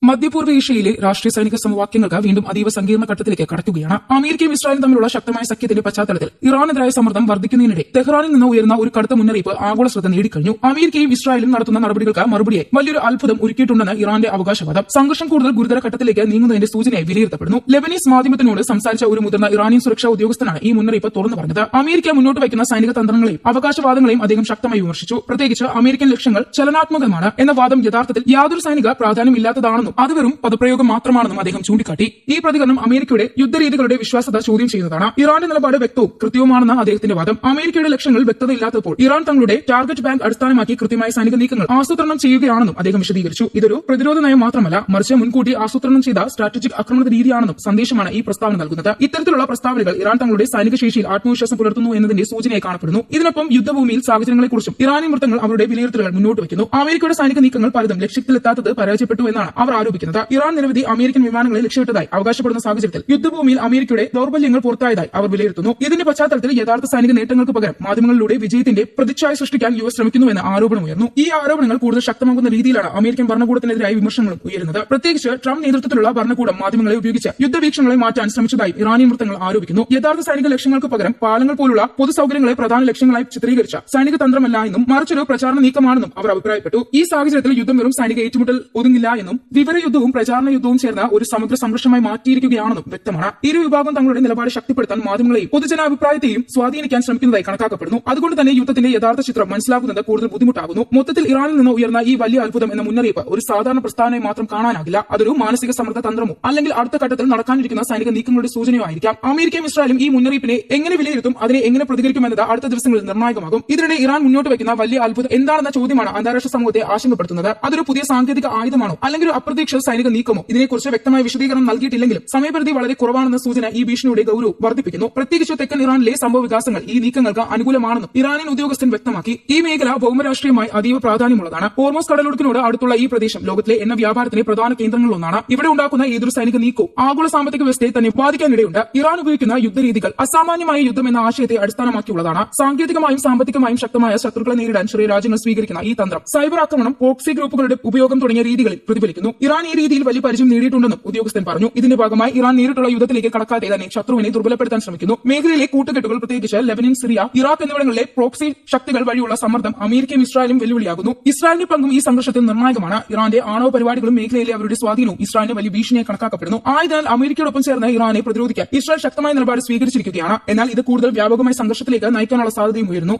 മധ്യപൂർവ്വ ഏഷ്യയിലെ രാഷ്ട്രീയ സൈനിക സമവാക്യങ്ങൾക്ക് വീണ്ടും അതീവ സങ്കീർണ്ണ ഘട്ടത്തിലേക്ക് കടക്കുകയാണ്. അമേരിക്കയും ഇസ്രായേലും തമ്മിലുള്ള ശക്തമായ സഖ്യത്തിന്റെ പശ്ചാത്തലത്തിൽ ഇറാനെതിരായ സമ്മർദ്ദം വർദ്ധിക്കുന്നതിനിടെ തെഹ്റാനിൽ നിന്ന് ഉയർന്ന ഒരു കടുത്ത മുന്നറിയിപ്പ് ആഗോള ശ്രദ്ധ നേടിക്കഴിഞ്ഞു. അമേരിക്കയും ഇസ്രായേലും നടത്തുന്ന നടപടികൾക്ക് മറുപടിയായി വലിയൊരു അത്ഭുതം ഒരുക്കിയിട്ടുണ്ടെന്ന് ഇറാന്റെ അവകാശവാദം. സംഘർഷം കൂടുതൽ ഗുരുതര ഘട്ടത്തിലേക്ക് നീങ്ങുന്നതിന്റെ സൂചനയായി വിലയിരുത്തപ്പെടുന്നു. ലെബനീസ് മാധ്യമത്തിനോട് സംസാരിച്ച ഒരു മുതിർന്ന ഇറാനിയൻ സുരക്ഷാ ഉദ്യോഗസ്ഥനാണ് ഈ മുന്നറിയിപ്പ് തുറന്നു പറഞ്ഞത്. അമേരിക്ക മുന്നോട്ട് വയ്ക്കുന്ന സൈനിക തന്ത്രങ്ങളെയും അവകാശവാദങ്ങളെയും അദ്ദേഹം ശക്തമായി വിമർശിച്ചു. പ്രത്യേകിച്ച് അമേരിക്കൻ ലക്ഷ്യങ്ങൾ ചലനാത്മകമാണ് എന്ന വാദം യഥാർത്ഥത്തിൽ യാതൊരു സൈനിക പ്രാധാന്യമില്ലാത്തതാണെന്നും അത് വെറും പദപ്രയോഗം മാത്രമാണെന്നും അദ്ദേഹം ചൂണ്ടിക്കാട്ടി. ഈ പ്രതികരണം അമേരിക്കയുടെ യുദ്ധരീതികളുടെ വിശ്വാസ്യത ചോദ്യം ചെയ്യുന്നതാണ്. ഇറാന്റെ നിലപാട് വ്യക്തവും കൃത്യവുമാണെന്ന് അദ്ദേഹത്തിന്റെ വാദം. അമേരിക്കയുടെ ലക്ഷ്യങ്ങൾ വ്യക്തതയില്ലാത്തപ്പോൾ ഇറാൻ തങ്ങളുടെ ടാർഗറ്റ് ബാങ്ക് അടിസ്ഥാനമാക്കി കൃത്യമായ സൈനിക നീക്കങ്ങൾ ആസൂത്രണം ചെയ്യുകയാണെന്നും അദ്ദേഹം വിശദീകരിച്ചു. ഇതൊരു പ്രതിരോധ നയം മാത്രമല്ല, മറിച്ച് മുൻകൂട്ടി ആസൂത്രണം ചെയ്ത സ്ട്രാറ്റജിക് ആക്രമണ രീതിയാണെന്നും സന്ദേശമാണ് ഈ പ്രസ്താവന നൽകുന്നത്. ഇത്തരത്തിലുള്ള പ്രസ്താവനകൾ ഇറാൻ തങ്ങളുടെ സൈനിക ശേഷിയിൽ ആത്മവിശ്വാസം പുലർത്തുന്നു എന്നതിന്റെ സൂചനയായി കാണപ്പെടുന്നു. ഇതിനൊപ്പം യുദ്ധഭൂമിയിൽ സാഹചര്യങ്ങളെക്കുറിച്ചും ഇറാനിയൻ വൃത്തങ്ങൾ അവരുടെ വിലയിരുത്തലുകൾ മുന്നോട്ട് വയ്ക്കുന്നു. അമേരിക്കയുടെ സൈനിക നീക്കങ്ങൾ പലതും ലക്ഷ്യത്തിലെത്താത്തത് പരാജയപ്പെട്ടു എന്നാണ് അവർ ആരോപിക്കുന്നത്. ഇറാൻ നിരവധി അമേരിക്കൻ വിമാനങ്ങളെ ലക്ഷ്യമിട്ടതായി അവകാശപ്പെടുന്ന സാഹചര്യത്തിൽ യുദ്ധഭൂമിയിൽ അമേരിക്കയുടെ ദൗർബല്യങ്ങൾ പുറത്തായതായി അവർ വിലയിരുത്തുന്നു. ഇതിന്റെ പശ്ചാത്തലത്തിൽ യഥാർത്ഥ സൈനിക നേട്ടങ്ങൾക്ക് പകരം മാധ്യമങ്ങളിലൂടെ വിജയത്തിന്റെ പ്രതിച്ഛായ സൃഷ്ടിക്കാൻ യുഎസ് ശ്രമിക്കുന്നുവെന്ന് ആരോപണമുയർന്നു. ഈ ആരോപണങ്ങൾ കൂടുതൽ ശക്തമാകുന്ന രീതിയിലാണ് അമേരിക്കൻ ഭരണകൂടത്തിനെതിരായ വിമർശനങ്ങളും ഉയരുന്നത്. പ്രത്യേകിച്ച് ട്രംപ് നേതൃത്വത്തിലുള്ള ഭരണകൂടം മാധ്യമങ്ങളെ ഉപയോഗിച്ച് യുദ്ധവീക്ഷണങ്ങളെ മാറ്റാൻ ശ്രമിച്ചതായി ഇറാനിയൻ വൃത്തങ്ങൾ ആരോപിക്കുന്നു. യഥാർത്ഥ സൈനിക ലക്ഷ്യങ്ങൾക്ക് പകരം പാലങ്ങൾ പോലുള്ള പൊതുസൗകര്യങ്ങളെ പ്രധാന ലക്ഷ്യങ്ങളായി ചിത്രീകരിച്ച സൈനിക തന്ത്രമല്ല എന്നും മറിച്ചൊരു പ്രചാരണ നീക്കമാണെന്നും അവർ അഭിപ്രായപ്പെട്ടു. ഈ സാഹചര്യത്തിൽ യുദ്ധം വെറും സൈനിക ഏറ്റുമുട്ടൽ ഒതുങ്ങില്ല എന്നും വിവരയുദ്ധവും പ്രചാരണ യുദ്ധവും ചേർന്ന ഒരു സമഗ്ര സംഘർഷമായി മാറ്റിയിരിക്കുകയാണെന്നും വ്യക്തമാണ്. ഇരു വിഭാഗം തങ്ങളുടെ നിലപാട് ശക്തിപ്പെടുത്താൻ മാധ്യമങ്ങളെയും പൊതുജനാഭിപ്രായത്തെയും സ്വാധീനിക്കാൻ ശ്രമിക്കുന്നതായി കണക്കാക്കപ്പെടുന്നു. അതുകൊണ്ട് തന്നെ യുദ്ധത്തിന്റെ യഥാർത്ഥ ചിത്രം മനസ്സിലാക്കുന്നത് കൂടുതൽ ബുദ്ധിമുട്ടാകുന്നു. മൊത്തത്തിൽ ഇറാനിൽ നിന്ന് ഉയർന്ന ഈ വലിയ അത്ഭുതം എന്ന മുന്നറിയിപ്പ് ഒരു സാധാരണ പ്രസ്താവനയെ മാത്രം കാണാനാകില്ല. അതൊരു മാനസിക സമ്മർദ്ദ തന്ത്രമോ അല്ലെങ്കിൽ അടുത്ത ഘട്ടത്തിൽ നടക്കാനിരിക്കുന്ന സൈനിക നീക്കങ്ങളുടെ സൂചനയോ ആയിരിക്കാം. അമേരിക്കയും ഇസ്രായേലും ഈ മുന്നറിയിപ്പിനെ എങ്ങനെ വിലയിരുത്തും, അതിനെ എങ്ങനെ പ്രതികരിക്കുമെന്നത് അടുത്ത ദിവസങ്ങളിൽ നിർണായകമാകും. ഇതിനിടെ ഇറാൻ മുന്നോട്ട് വയ്ക്കുന്ന വലിയ അത്ഭുതം എന്താണെന്ന ചോദ്യമാണ് അന്താരാഷ്ട്ര സമൂഹത്തെ ആശങ്കപ്പെടുത്തുന്നത്. അതൊരു പുതിയ സാങ്കേതിക ആയുധമാണോ അല്ലെങ്കിൽ ഒരു അപ്രതീക്ഷിത സൈനിക നീക്കമോ? ഇതിനെക്കുറിച്ച് വ്യക്തമായ വിശദീകരണം നൽകിയിട്ടില്ലെങ്കിലും സമയപരിധി വളരെ കുറവാണെന്ന സൂചന ഈ ഭീഷണിയുടെ ഗൌരവം വർദ്ധിപ്പിക്കുന്നു. പ്രത്യേകിച്ച് തെക്കൻ ഇറാനിലെ സംഭവ വികാസങ്ങൾ ഈ നീക്കങ്ങൾക്ക് അനുകൂലമാണെന്നും ഇറാനിയൻ ഉദ്യോഗസ്ഥൻ വ്യക്തമാക്കി. ഈ മേഖല ഭൗമരാഷ്ട്രീയമായി അതീവ പ്രാധാന്യമുള്ളതാണ്. ഹോർമോസ് കടലൊടുക്കിനോട് അടുത്തുള്ള ഈ പ്രദേശം ലോകത്തിലെ എണ്ണ വ്യാപാരത്തിന്റെ പ്രധാന കേന്ദ്രങ്ങളിലൊന്നാണ്. ഇവിടെ ഉണ്ടാക്കുന്ന ഏതൊരു സൈനിക നീക്കവും ആഗോള സാമ്പത്തിക വ്യവസ്ഥയെ തന്നെ ബാധിക്കാനിടയുണ്ട്. ഇറാൻ ഉപയോഗിക്കുന്ന യുദ്ധരീതികൾ അസാമാന്യമായ യുദ്ധം എന്ന ആശയത്തെ അടിസ്ഥാനമാക്കിയുള്ളതാണ്. സാങ്കേതികമായും സാമ്പത്തികമായും ശക്തമായ ശത്രുക്കളെ നേരിടാൻ ചെറിയ രാജ്യങ്ങൾ സ്വീകരിക്കുന്ന ഈ തന്ത്രം സൈബർ ആക്രമണം, പ്രോക്സി ഗ്രൂപ്പുകളുടെ ഉപയോഗം തുടങ്ങിയ രീതികളിൽ പ്രതിഫലിക്കുന്നു. ഇറാൻ ഈ രീതിയിൽ വലിയ പരിചയം നേടിയിട്ടുണ്ടെന്നും ഉദ്യോഗസ്ഥൻ പറഞ്ഞു. ഇതിന്റെ ഭാഗമായി ഇറാൻ നേരിട്ടുള്ള യുദ്ധത്തിലേക്ക് കടക്കാതെ തന്നെ ശത്രുവിനെ ദുർബലപ്പെടുത്താൻ ശ്രമിക്കുന്നു. മേഖലയിലെ കൂട്ടുകെട്ടുകൾ, പ്രത്യേകിച്ച് ലെബനൻ, സിറിയ, ഇറാഖ് എന്നിവിടങ്ങളിലെ പ്രോക്സി ശക്തികൾ വഴിയുള്ള സമ്മർദ്ദം അമേരിക്കയും ഇസ്രായേലും വെല്ലുവിളിയാകുന്നു. ഇസ്രായേലിന്റെ പങ്കും ഈ സംഘർഷത്തിൽ നിർണായകമാണ്. ഇറാന്റെ ആണവ പരിപാടികളും മേഖലയിലെ അവരുടെ സ്വാധീനവും ഇസ്രായേലിന് വലിയ ഭീഷണിയെ കണക്കാക്കപ്പെടുന്നു. ആയതിനാൽ അമേരിക്കയോടൊപ്പം ചേർന്ന് ഇറാനെ പ്രതിരോധിക്കാൻ ഇസ്രായേൽ ശക്തമായ നിലപാട് സ്വീകരിച്ചിരിക്കുകയാണ്. എന്നാൽ ഇത് കൂടുതൽ വ്യാപകമായ സംഘർഷത്തിലേക്ക് നയിക്കാനുള്ള സാധ്യതയും ഉയരുന്നു.